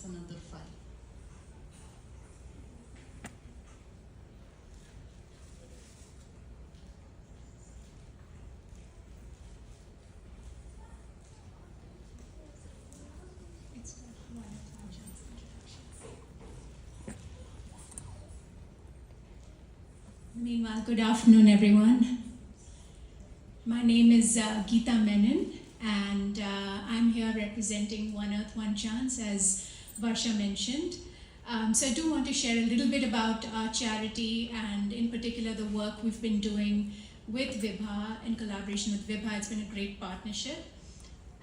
That's another file. Meanwhile, good afternoon, everyone. My name is Geeta Menon, and I'm here representing One Earth, One Chance, as Varsha mentioned. So I do want to share a little bit about our charity, and in particular the work we've been doing with Vibha, in collaboration with Vibha. It's been a great partnership.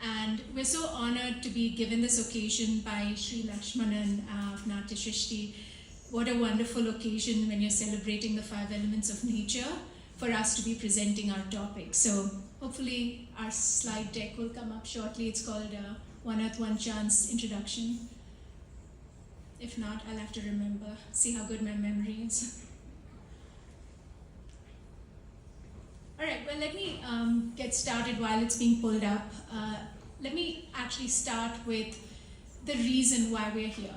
And we're so honored to be given this occasion by Sri Lakshmanan of Natya Srishti. What a wonderful occasion when you're celebrating the 5 elements of nature for us to be presenting our topic. So hopefully our slide deck will come up shortly. It's called One Earth, One Chance Introduction. If not, I'll have to remember, see how good my memory is. All right, well, let me get started while it's being pulled up. Let me actually start with the reason why we're here.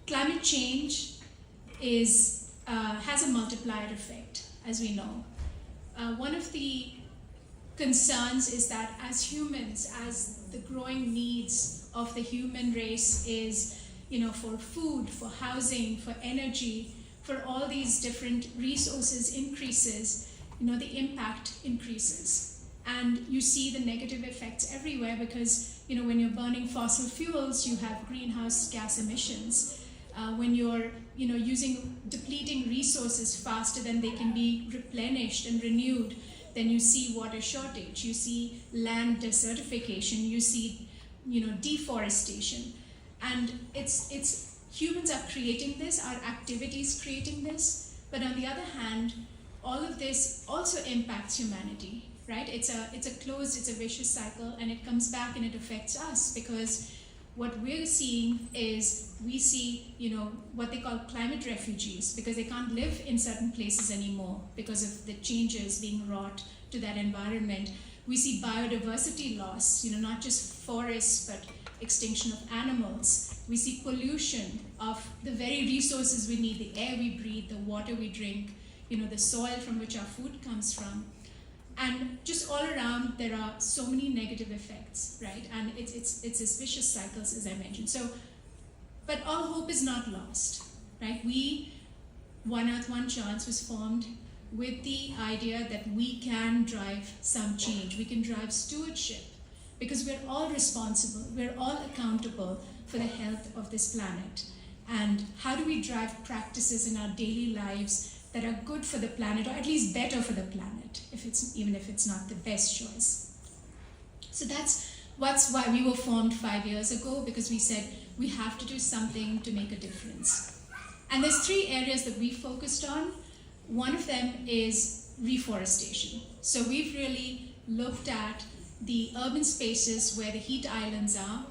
Climate change has a multiplier effect, as we know. One of the concerns is that as humans, as the growing needs of the human race is, for food, for housing, for energy, for all these different resources increases, the impact increases. And you see the negative effects everywhere because, when you're burning fossil fuels, you have greenhouse gas emissions. When you're depleting resources faster than they can be replenished and renewed, then you see water shortage, you see land desertification, you see deforestation. And it's humans are creating this, our activities creating this, but on the other hand, all of this also impacts humanity, right? It's a vicious cycle, and it comes back and it affects us because what we're seeing is we see, what they call climate refugees, because they can't live in certain places anymore because of the changes being wrought to that environment. We see biodiversity loss, not just forests, but extinction of animals. We see pollution of the very resources we need, the air we breathe, the water we drink, the soil from which our food comes from. And just all around, there are so many negative effects, right? And it's this vicious cycles, as I mentioned. So, but all hope is not lost, right? One Earth, One Chance was formed with the idea that we can drive some change. We can drive stewardship because we're all responsible. We're all accountable for the health of this planet. And how do we drive practices in our daily lives that are good for the planet, or at least better for the planet, even if it's not the best choice? So that's why we were formed 5 years ago, because we said we have to do something to make a difference. And there's 3 areas that we focused on. One of them is reforestation. So we've really looked at the urban spaces where the heat islands are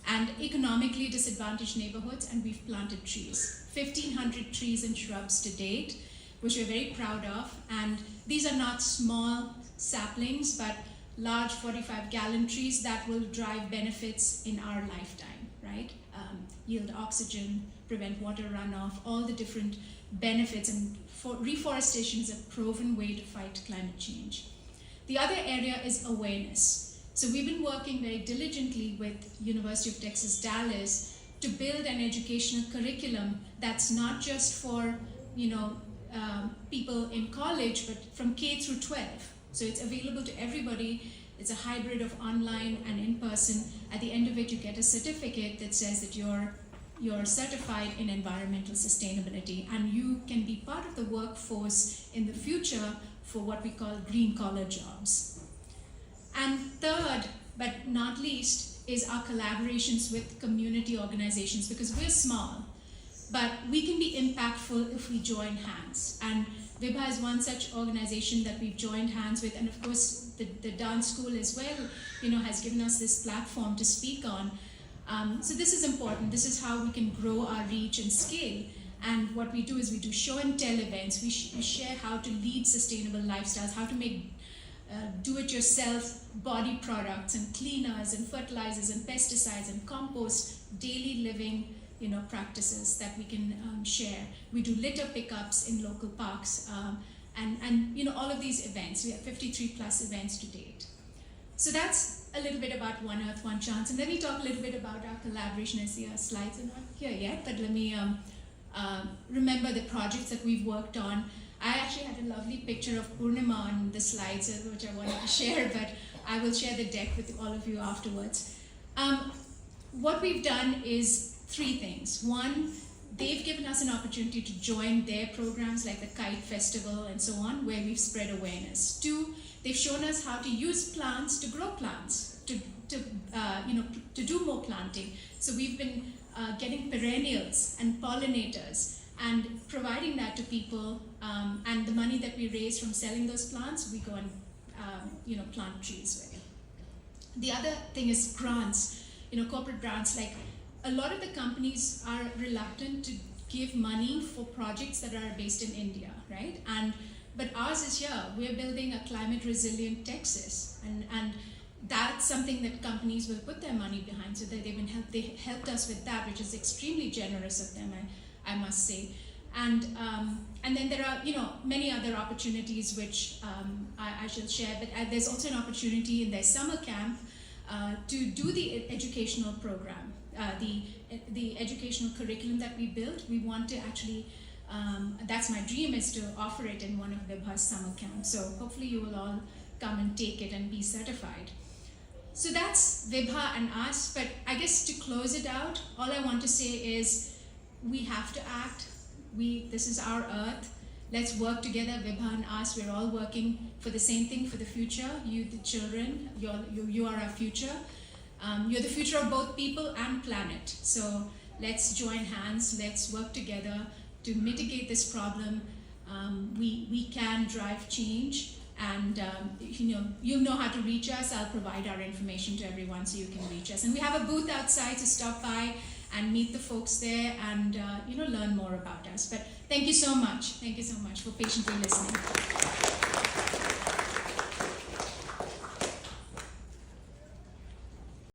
and economically disadvantaged neighborhoods, and we've planted trees. 1,500 trees and shrubs to date, which we're very proud of. And these are not small saplings, but large 45-gallon trees that will drive benefits in our lifetime, right? Yield oxygen, prevent water runoff, all the different benefits. And reforestation is a proven way to fight climate change. The other area is awareness. So we've been working very diligently with University of Texas, Dallas, to build an educational curriculum that's not just for, people in college, but from K through 12. So it's available to everybody. It's a hybrid of online and in-person. At the end of it, you get a certificate that says that you're certified in environmental sustainability, and you can be part of the workforce in the future for what we call green-collar jobs. And third, but not least, is our collaborations with community organizations, because we're small, but we can be impactful if we join hands. And Vibha is one such organization that we've joined hands with, and of course the dance school as well, has given us this platform to speak on. So this is important. This is how we can grow our reach and scale. And what we do is we do show and tell events. We share how to lead sustainable lifestyles, how to make do-it-yourself body products and cleaners and fertilizers and pesticides and compost, daily living practices that we can share. We do litter pickups in local parks, and all of these events. We have 53 plus events to date. So that's a little bit about One Earth, One Chance. And let me talk a little bit about our collaboration. I see our slides are not here yet, but let me remember the projects that we've worked on. I actually had a lovely picture of Purnima on the slides, which I wanted to share, but I will share the deck with all of you afterwards. What we've done is 3 things. One, they've given us an opportunity to join their programs like the Kite Festival and so on, where we've spread awareness. 2, they've shown us how to use plants to grow plants, to do more planting. So we've been getting perennials and pollinators and providing that to people, and the money that we raise from selling those plants, we go and plant trees with. The other thing is grants, corporate grants. Like, a lot of the companies are reluctant to give money for projects that are based in India, right? But ours is here. We're building a climate resilient Texas, and that's something that companies will put their money behind. So that they helped us with that, which is extremely generous of them, I must say. And then there are many other opportunities which I shall share. But there's also an opportunity in their summer camp to do the educational program. The educational curriculum that we built, we want to actually, that's my dream, is to offer it in one of Vibha's summer camps. So hopefully you will all come and take it and be certified. So that's Vibha and us, but I guess to close it out, all I want to say is we have to act. This is our earth. Let's work together, Vibha and us. We're all working for the same thing, for the future. You, the children, you are our future. You're the future of both people and planet. So let's join hands, let's work together to mitigate this problem. We can drive change, and you know how to reach us. I'll provide our information to everyone so you can reach us. And we have a booth outside to stop by and meet the folks there and learn more about us. But thank you so much. Thank you so much for patiently listening.